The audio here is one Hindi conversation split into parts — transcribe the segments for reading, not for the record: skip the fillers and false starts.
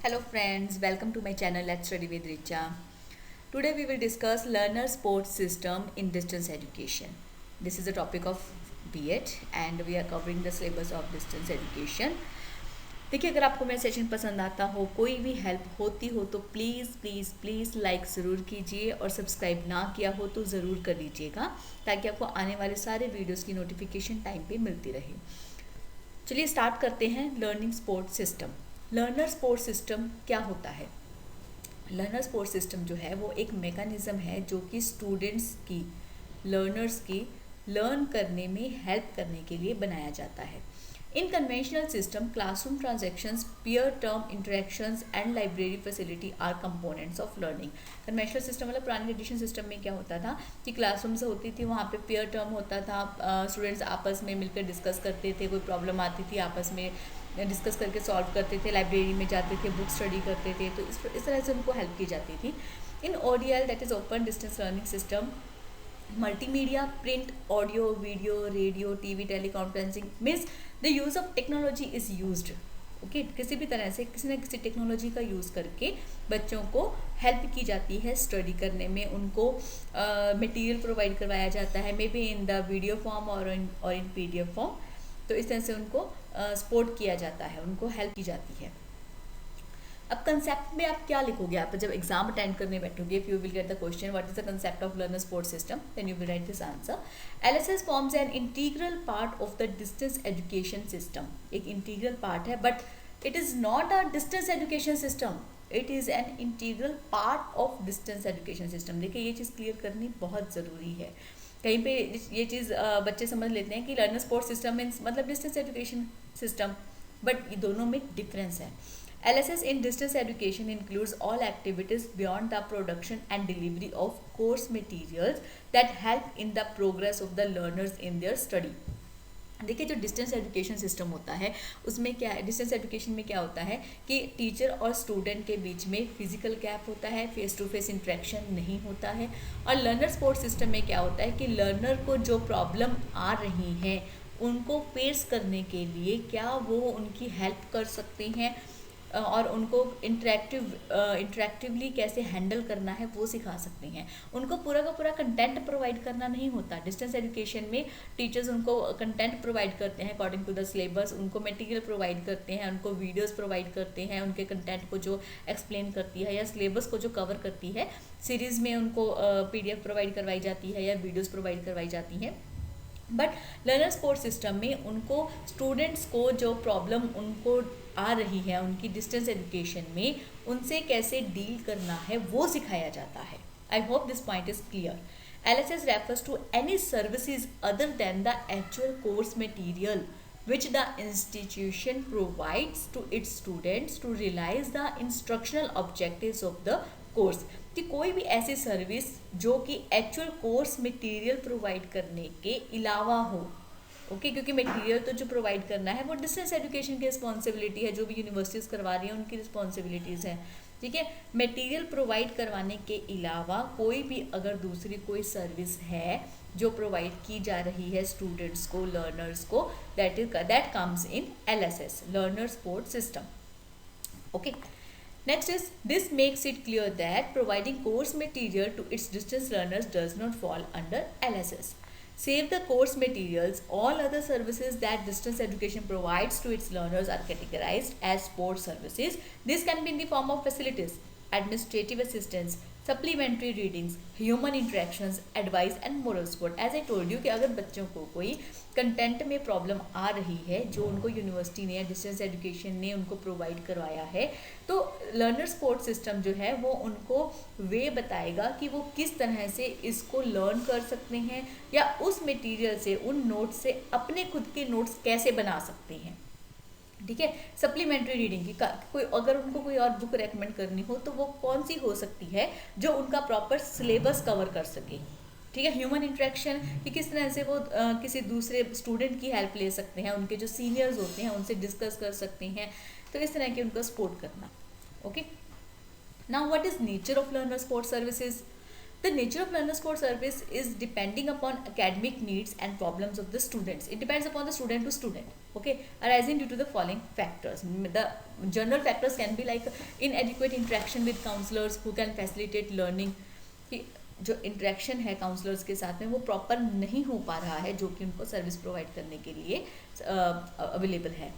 Hello friends, welcome to my channel Let's Study with Richa. Today we will discuss learner support system in distance education. This is the topic of B.Ed and we are covering the syllabus of distance education. देखिए, अगर आपको मेरा सेशन पसंद आता हो, कोई भी हेल्प होती हो तो प्लीज़ प्लीज़ प्लीज़ लाइक ज़रूर कीजिए और सब्सक्राइब ना किया हो तो ज़रूर कर लीजिएगा ताकि आपको आने वाले सारे वीडियोस की नोटिफिकेशन टाइम पे मिलती रहे। चलिए स्टार्ट करते हैं। Learning support system. Learner support system क्या होता है? लर्नर सपोर्ट सिस्टम जो है वो एक मेकानिज़म है जो कि स्टूडेंट्स की, लर्नर्स की लर्न करने में हेल्प करने के लिए बनाया जाता है। In conventional system, classroom transactions, peer term interactions and library facility are components of learning. Conventional system मतलब पुराने एडिशन सिस्टम में क्या होता था कि क्लासरूम्स होती थी, वहाँ पे पीयर टर्म होता था, स्टूडेंट्स आपस में मिलकर डिस्कस करते थे, कोई प्रॉब्लम आती थी आपस में डिस्कस करके सॉल्व करते थे, लाइब्रेरी में जाते थे, बुक स्टडी करते थे, तो इस तरह से उनको हेल्प की जाती थी। इन ODL that is open distance learning system, multimedia, print, audio, video, radio, TV, teleconferencing means the use of technology is used. Okay, किसी भी तरह से किसी न किसी टेक्नोलॉजी का यूज़ करके बच्चों को हेल्प की जाती है स्टडी करने में, उनको मटेरियल प्रोवाइड करवाया जाता है, may be in the video form और इन PDF फॉर्म। तो इस तरह से उनको सपोर्ट किया जाता है, उनको हेल्प की जाती है। अब कंसेप्ट में आप क्या लिखोगे? आप जब एग्जाम अटेंड करने बैठोगे, if you will get the question what is the concept of learner support system, then you will write this answer. LSS forms an integral part of the distance education system. एक इंटीग्रल पार्ट है, but it is not a distance education system, it is an integral part of distance education system. देखिए, ये चीज़ क्लियर करनी बहुत ज़रूरी है। कहीं पे ये चीज़ बच्चे समझ लेते हैं कि लर्नर सपोर्ट सिस्टम मीन्स मतलब डिस्टेंस एजुकेशन सिस्टम, बट ये दोनों में डिफरेंस है। LSS in distance education includes all activities beyond the production and delivery of course materials that help in the progress of the learners in their study. देखिए, जो डिस्टेंस एजुकेशन सिस्टम होता है उसमें क्या है, डिस्टेंस एजुकेशन में क्या होता है कि टीचर और स्टूडेंट के बीच में फिजिकल गैप होता है, फेस टू फेस इंटरेक्शन नहीं होता है। और लर्नर सपोर्ट सिस्टम में क्या होता है कि लर्नर को जो प्रॉब्लम आ रही है उनको फेस करने के लिए क्या वो उनकी हेल्प कर सकते हैं और उनको इंटरेक्टिवली कैसे हैंडल करना है वो सिखा सकते हैं। उनको पूरा का पूरा कंटेंट प्रोवाइड करना नहीं होता। डिस्टेंस एजुकेशन में टीचर्स उनको कंटेंट प्रोवाइड करते हैं अकॉर्डिंग टू द सिलेबस, उनको मटेरियल प्रोवाइड करते हैं, उनको वीडियोस प्रोवाइड करते हैं, उनके कंटेंट को जो एक्सप्लेन करती है या सिलेबस को जो कवर करती है, सीरीज़ में उनको PDF प्रोवाइड करवाई जाती है या वीडियोज़ प्रोवाइड करवाई जाती हैं। बट लर्नर सपोर्ट सिस्टम में उनको स्टूडेंट्स को जो प्रॉब्लम उनको आ रही है उनकी डिस्टेंस एजुकेशन में, उनसे कैसे डील करना है वो सिखाया जाता है। I hope this point is clear. LSS refers to any services other than the actual course material which the institution provides to its students to realize the instructional objectives of the course। कि कोई भी ऐसी सर्विस जो कि एक्चुअल कोर्स मटेरियल प्रोवाइड करने के अलावा हो। ओके, क्योंकि मटेरियल तो जो प्रोवाइड करना है वो डिस्टेंस एजुकेशन की रिस्पॉन्सिबिलिटी है, जो भी यूनिवर्सिटीज़ करवा रही हैं उनकी रिस्पॉन्सिबिलिटीज़ हैं। ठीक है, मटेरियल प्रोवाइड करवाने के अलावा कोई भी अगर दूसरी कोई सर्विस है जो प्रोवाइड की जा रही है स्टूडेंट्स को, लर्नर्स को, that comes in LSS, learner support system. Okay, next is this makes it clear that providing course material to its distance learners does not fall under LSS. Save the course materials, all other services that distance education provides to its learners are categorized as support services. This can be in the form of facilities, administrative assistance, supplementary readings, human interactions, advice and moral support. As I told you कि अगर बच्चों को कोई कंटेंट में प्रॉब्लम आ रही है जो उनको यूनिवर्सिटी ने या डिस्टेंस एजुकेशन ने उनको प्रोवाइड करवाया है, तो लर्नर सपोर्ट सिस्टम जो है वो उनको वे बताएगा कि वो किस तरह से इसको लर्न कर सकते हैं या उस मटेरियल से, उन नोट्स से अपने खुद के नोट्स कैसे बना सकते हैं। ठीक है, सप्लीमेंट्री रीडिंग की कोई अगर उनको कोई और बुक रेकमेंड करनी हो तो वो कौन सी हो सकती है जो उनका प्रॉपर सिलेबस कवर कर सके। ठीक है, ह्यूमन इंटरेक्शन कि किस तरह से वो किसी दूसरे स्टूडेंट की हेल्प ले सकते हैं, उनके जो सीनियर्स होते हैं उनसे डिस्कस कर सकते हैं, तो इस तरह के उनको सपोर्ट करना। Okay, now what is nature of learner support services? The nature of learner support service is depending upon academic needs and problems of the students. It depends upon the student to student, okay, arising due to the following factors. The general factors can be like inadequate interaction with counselors who can facilitate learning, कि जो इंटरेक्शन है काउंसलर्स के साथ में वो प्रॉपर नहीं हो पा रहा है जो कि उनको सर्विस प्रोवाइड करने के लिए अवेलेबल है.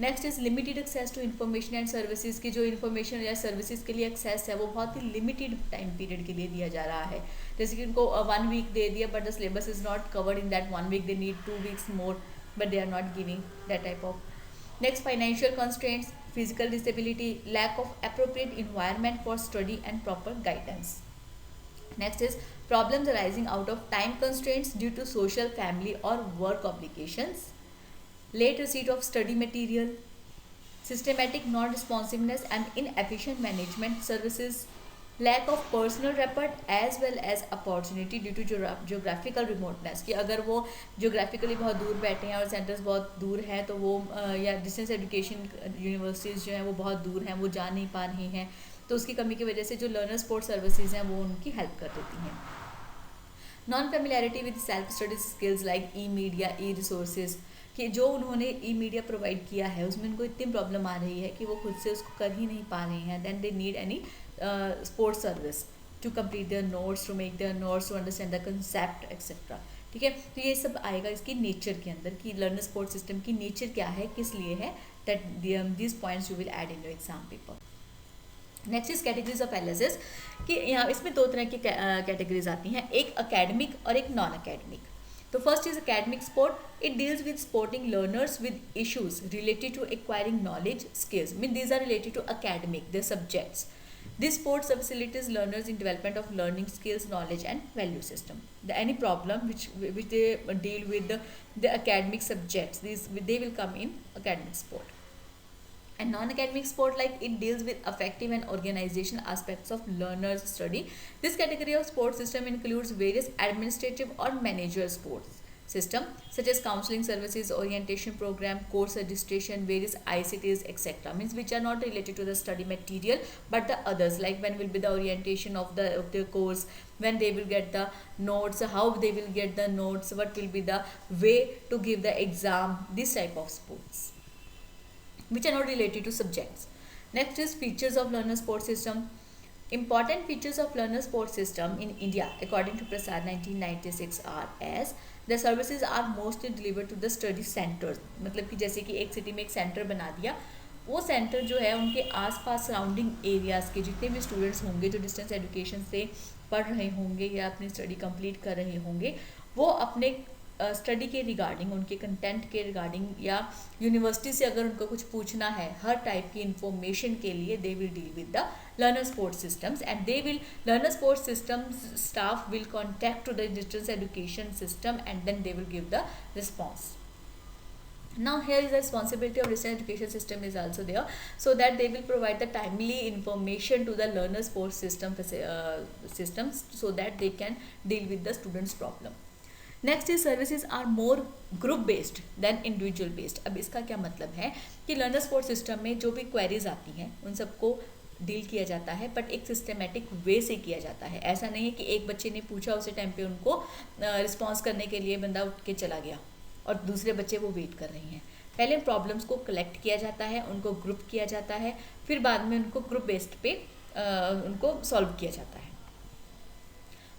Next is limited access to information and services की जो इन्फॉर्मेशन या सर्विसेज के लिए एक्सेस है वो बहुत ही लिमिटेड टाइम पीरियड के लिए दिया जा रहा है. जैसे कि उनको 1 वीक दे दिया but the syllabus is not covered in that 1 week, they need 2 weeks more but they are not giving that type of. Next financial constraints, physical disability, lack of appropriate environment for study and proper guidance. Next is problems arising out of time constraints due to social, family or work obligations. Late receipt of study material, systematic non-responsiveness and inefficient management services, lack of personal rapport as well as opportunity due to geographical remoteness. कि अगर वो geographically बहुत दूर बैठे हैं और सेंटर्स बहुत दूर हैं तो वो या डिस्टेंस एजुकेशन यूनिवर्सिटीज़ जो हैं वो बहुत दूर हैं, वो जा नहीं पा रही हैं, तो उसकी कमी की वजह से जो लर्नर सपोर्ट सर्विसेज हैं वो उनकी हेल्प कर देती हैं. Non familiarity with self study skills like E media, E resources, कि जो उन्होंने ई मीडिया प्रोवाइड किया है उसमें उनको इतनी प्रॉब्लम आ रही है कि वो खुद से उसको कर ही नहीं पा रहे हैं. Then they need any sport service to complete their notes, to make their notes, to understand the concept etcetera. ठीक है, तो ये सब आएगा इसकी नेचर के अंदर कि लर्नर सपोर्ट सिस्टम की नेचर क्या है, किस लिए है. That these points you will add in your exam paper. Next is categories of LSS, कि यहाँ इसमें 2 तरह की कैटेगरीज आती हैं, एक अकेडमिक और एक नॉन अकेडमिक. तो first is academic sport. It deals with supporting learners with issues related to acquiring knowledge, skills. Mean these are related to academic, the subjects. This sport facilitates learners in development of learning skills, knowledge and value system. Any problem which they deal with the academic subjects, they will come in academic sport. And non-academic sport, like it deals with effective and organizational aspects of learners study. This category of sport system includes various administrative or managerial sports system such as counseling services, orientation program, course registration, various ICTs etc. Means which are not related to the study material but the others, like when will be the orientation of the course, when they will get the notes, how they will get the notes, what will be the way to give the exam, this type of sports which are not related to subjects. Next is features of learner support system. Important features of learner support system in India according to Prasad 1996 are as the services are mostly delivered to the study centers. मतलब कि जैसे कि एक सिटी में एक सेंटर बना दिया, वो सेंटर जो है उनके आसपास सराउंडिंग एरियाज़ के जितने भी स्टूडेंट्स होंगे जो डिस्टेंस एजुकेशन से पढ़ रहे होंगे या अपनी स्टडी कंप्लीट कर रहे होंगे, वो अपने स्टडी के रिगार्डिंग, उनके कंटेंट के रिगार्डिंग या यूनिवर्सिटी से अगर उनको कुछ पूछना है हर टाइप की इंफॉर्मेशन के लिए, they will deal with the learner support systems and learner support systems staff will contact to the distance education system and then they will give the response. Now here is the responsibility of distance education system is also there, so that they will provide the timely information to the learner support systems so that they can deal with the students problem. Next is services are more group based than individual based. अब इसका क्या मतलब है कि लर्नर सपोर्ट सिस्टम में जो भी क्वेरीज आती हैं उन सबको डील किया जाता है बट एक सिस्टमेटिक वे से किया जाता है. ऐसा नहीं है कि एक बच्चे ने पूछा उसी टाइम पे उनको रिस्पॉन्स करने के लिए बंदा उठ के चला गया और दूसरे बच्चे वो वेट कर रहे हैं. पहले प्रॉब्लम्स को कलेक्ट किया जाता है, उनको ग्रुप किया जाता है, फिर बाद में उनको ग्रुप बेस्ड पे उनको सॉल्व किया जाता है.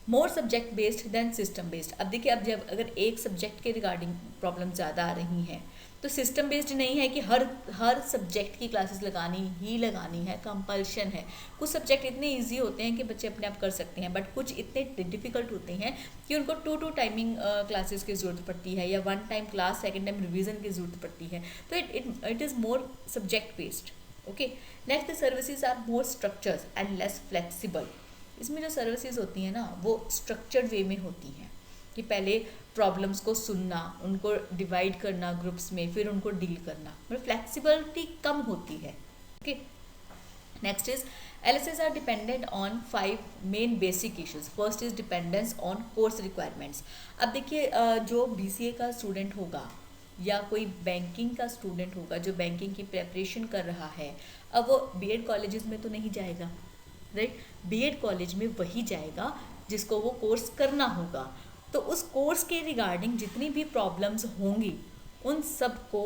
More subject based than system based. अब देखिए, अब जब अगर एक सब्जेक्ट के रिगार्डिंग प्रॉब्लम ज़्यादा आ रही हैं तो सिस्टम बेस्ड नहीं है कि हर सब्जेक्ट की क्लासेस लगानी है, कंपल्शन है. कुछ सब्जेक्ट इतने इजी होते हैं कि बच्चे अपने आप कर सकते हैं बट कुछ इतने डिफ़िकल्ट होते हैं कि उनको 2 टाइमिंग क्लासेस की ज़रूरत पड़ती है या 1 टाइम क्लास, 2 टाइम रिवीजन की ज़रूरत पड़ती है. तो it is more subject based. Okay, next services are more structures and less flexible. इसमें जो सर्विसेज होती हैं ना वो स्ट्रक्चर्ड वे में होती हैं कि पहले प्रॉब्लम्स को सुनना, उनको डिवाइड करना ग्रुप्स में, फिर उनको डील करना, मतलब फ्लेक्सिबिलिटी कम होती है. Okay, next is LSS are dependent on 5 main basic issues. First is dependence on course requirements. अब देखिए, जो BCA का स्टूडेंट होगा या कोई बैंकिंग का स्टूडेंट होगा जो बैंकिंग की प्रेपरेशन कर रहा है, अब वो BEd कॉलेजेस में तो नहीं जाएगा, राइट. BEd कॉलेज में वही जाएगा जिसको वो कोर्स करना होगा। तो उस कोर्स के रिगार्डिंग जितनी भी प्रॉब्लम्स होंगी उन सब को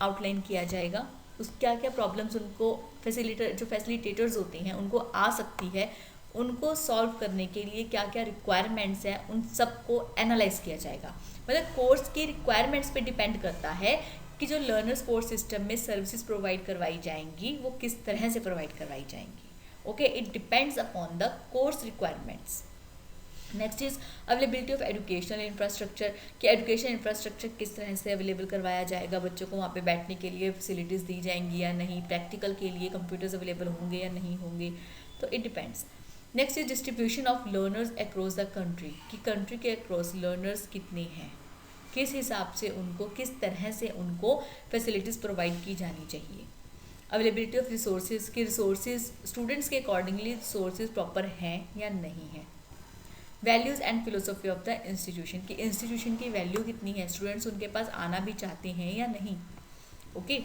आउटलाइन किया जाएगा। उस क्या क्या प्रॉब्लम्स उनको फैसिलिटेटर्स होते हैं उनको आ सकती है, उनको सॉल्व करने के लिए क्या क्या रिक्वायरमेंट्स हैं उन सब को एनालाइज किया जाएगा। मतलब कोर्स की रिक्वायरमेंट्स पे डिपेंड करता है कि जो लर्नर सपोर्ट सिस्टम में सर्विसेज प्रोवाइड करवाई जाएंगी वो किस तरह से प्रोवाइड करवाई जाएंगी। Okay, it depends upon the course requirements. Next is availability of educational infrastructure, कि एजुकेशन इंफ्रास्ट्रक्चर किस तरह से अवेलेबल करवाया जाएगा, बच्चों को वहाँ पे बैठने के लिए फैसिलिटीज़ दी जाएंगी या नहीं, प्रैक्टिकल के लिए कंप्यूटर्स अवेलेबल होंगे या नहीं होंगे, तो it depends. Next is distribution of learners across the country, कि कंट्री के अक्रॉस लर्नर्स कितने हैं, किस हिसाब से उनको किस तरह से उनको फैसिलिटीज़ प्रोवाइड की जानी चाहिए। अवेलेबिलिटी ऑफ रिसोर्सेज, कि रिसोर्सेज स्टूडेंट्स के अकॉर्डिंगली रिसोर्सेज प्रॉपर हैं या नहीं है। Values and philosophy of the institution, कि इंस्टीट्यूशन की वैल्यू कितनी है, स्टूडेंट्स उनके पास आना भी चाहते हैं या नहीं। Okay,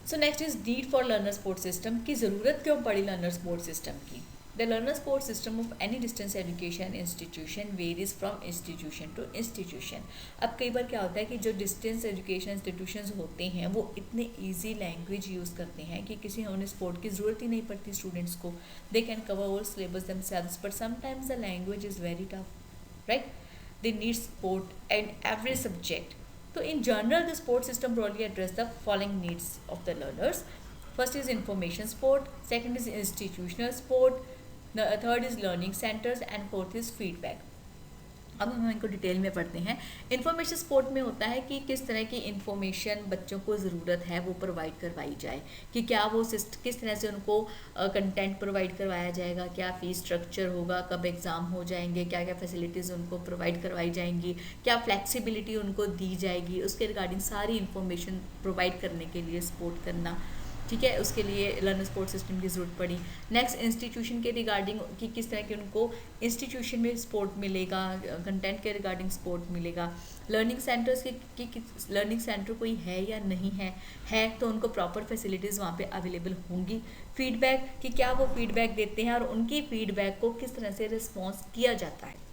so next is need for learner support system, की ज़रूरत क्यों पड़ी लर्नर सपोर्ट सिस्टम की। The learner support system of any distance education institution varies from institution to institution. अब कई बार क्या होता है कि जो डिस्टेंस एजुकेशन इंस्टीट्यूशन होते हैं वो इतने ईजी लैंग्वेज यूज़ करते हैं कि किसी होने सपोर्ट की ज़रूरत ही नहीं पड़ती स्टूडेंट्स को, they can cover all syllabus themselves, but sometimes the language is very tough, right, they need support in every subject. So in general, the support system broadly address the following needs of the learners. First is information support, second is institutional support, the third is learning centers and fourth is feedback. अब हम इनको डिटेल में पढ़ते हैं। इन्फॉर्मेशन सपोर्ट में होता है कि किस तरह की इन्फॉर्मेशन बच्चों को ज़रूरत है वो प्रोवाइड करवाई जाए, कि क्या वो किस तरह से उनको कंटेंट प्रोवाइड करवाया जाएगा, क्या फ़ीस स्ट्रक्चर होगा, कब एग्ज़ाम हो जाएंगे, क्या क्या फैसिलिटीज़ उनको प्रोवाइड करवाई जाएंगी, क्या फ्लेक्सिबिलिटी उनको दी जाएगी, उसके रिगार्डिंग सारी इन्फॉर्मेशन प्रोवाइड करने के लिए सपोर्ट करना। ठीक है, उसके लिए लर्नर सपोर्ट सिस्टम की ज़रूरत पड़ी। नेक्स्ट इंस्टीट्यूशन के रिगार्डिंग कि किस तरह के उनको इंस्टीट्यूशन में सपोर्ट मिलेगा, कंटेंट के रिगार्डिंग सपोर्ट मिलेगा। लर्निंग सेंटर्स की लर्निंग सेंटर कोई है या नहीं है तो उनको प्रॉपर फैसिलिटीज़ वहाँ पे अवेलेबल होंगी। फीडबैक कि क्या वो फीडबैक देते हैं और उनकी फीडबैक को किस तरह से रिस्पॉन्स किया जाता है।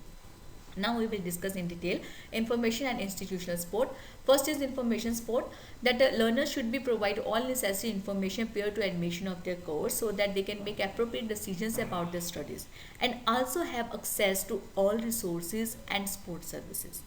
Now we will discuss in detail information and institutional support. First is information support, that the learners should be provide all necessary information prior to admission of their course so that they can make appropriate decisions about their studies and also have access to all resources and support services.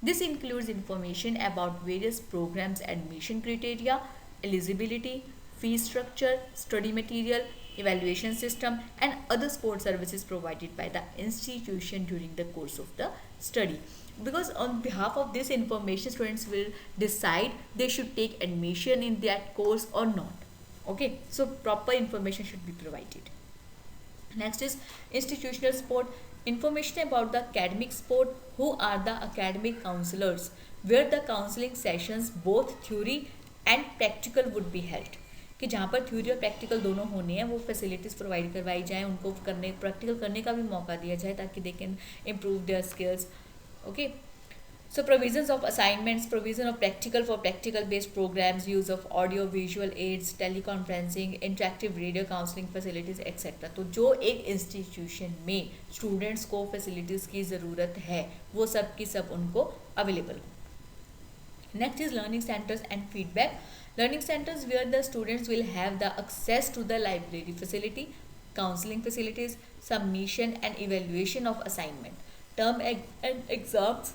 This includes information about various programs, admission criteria, eligibility, fee structure, study material, evaluation system and other support services provided by the institution during the course of the study. Because on behalf of this information, students will decide they should take admission in that course or not. Okay, so proper information should be provided. Next is institutional support, information about the academic support, who are the academic counselors, where the counseling sessions both theory and practical would be held, कि जहाँ पर थ्योरी और प्रैक्टिकल दोनों होने हैं वो फैसिलिटीज़ प्रोवाइड करवाई जाएँ, उनको प्रैक्टिकल करने का भी मौका दिया जाए ताकि they can improve their skills. Okay, so provisions of assignments, provision of practical for practical based programs, use of audio visual aids, teleconferencing, interactive radio counselling facilities etcetera. तो जो एक इंस्टीट्यूशन में स्टूडेंट्स को फैसिलिटीज़ की ज़रूरत है वो सब की सब उनको अवेलेबल हो। Next is learning centres and feedback. Learning centers where the students will have the access to the library facility, counseling facilities, submission and evaluation of assignment, term and exams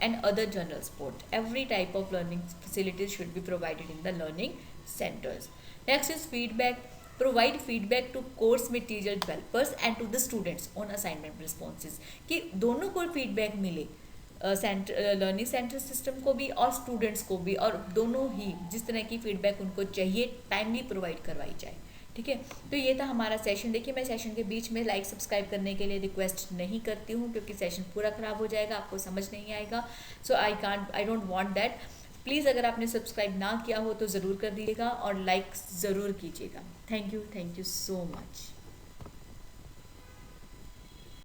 and other general support. Every type of learning facilities should be provided in the learning centers. Next is feedback. Provide feedback to course material developers and to the students on assignment responses, कि दोनों को feedback मिले, लर्निंग सेंटर सिस्टम को भी और स्टूडेंट्स को भी, और दोनों ही जिस तरह की फीडबैक उनको चाहिए टाइमली प्रोवाइड करवाई जाए। ठीक है, तो ये था हमारा सेशन। देखिए, मैं सेशन के बीच में लाइक सब्सक्राइब करने के लिए रिक्वेस्ट नहीं करती हूँ क्योंकि सेशन पूरा ख़राब हो जाएगा, आपको समझ नहीं आएगा। So I don't want that. Please अगर आपने सब्सक्राइब ना किया हो तो ज़रूर कर दीजिएगा और लाइक ज़रूर कीजिएगा। Thank you so much.